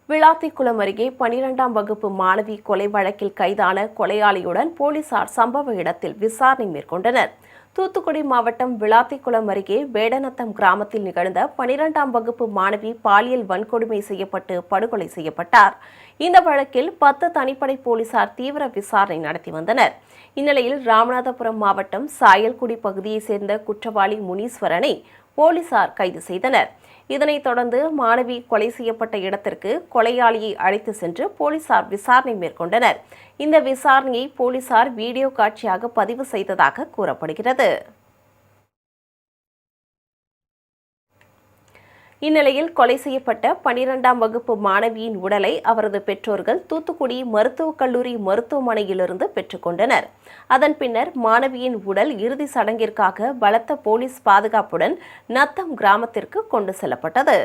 விளாத்திக்குளம் அருகே 12ஆம் வகுப்பு மாணவி கொலை வழக்கில் கைதான கொலையாளியுடன் போலீசார் சம்பவ இடத்தில் விசாரணை மேற்கொண்டனர். தூத்துக்குடி மாவட்டம் விளாத்திக்குளம் அருகே வேடநத்தம் கிராமத்தில் நிகழ்ந்த 12ஆம் வகுப்பு மாணவி பாலியல் வன்கொடுமை செய்யப்பட்டு படுகொலை செய்யப்பட்டார். இந்த வழக்கில் 10 தனிப்படை போலீசார் தீவிர விசாரணை நடத்தி வந்தனர். இந்நிலையில் ராமநாதபுரம் மாவட்டம் சாயல்குடி பகுதியைச் சேர்ந்த குற்றவாளி முனீஸ்வரனை போலீசார் கைது செய்தனர். இதனைத் தொடர்ந்து மாணவி கொலை செய்யப்பட்ட இடத்திற்கு கொலையாளியை அழைத்து சென்று போலீசார் விசாரணை மேற்கொண்டனர். இந்த விசாரணையை போலீசார் வீடியோ காட்சியாக பதிவு செய்ததாக கூறப்படுகிறது. இந்நிலையில் கொலை செய்யப்பட்ட 12ஆம் வகுப்பு மாணவியின் உடலை அவரது பெற்றோர்கள் தூத்துக்குடி மருத்துவக் கல்லூரி மருத்துவமனையிலிருந்து பெற்றுக்கொண்டனர். அதன் பின்னர் மாணவியின் உடல் இறுதி சடங்கிற்காக பலத்த போலீஸ் பாதுகாப்புடன் நத்தம் கிராமத்திற்கு கொண்டு செல்லப்பட்டது.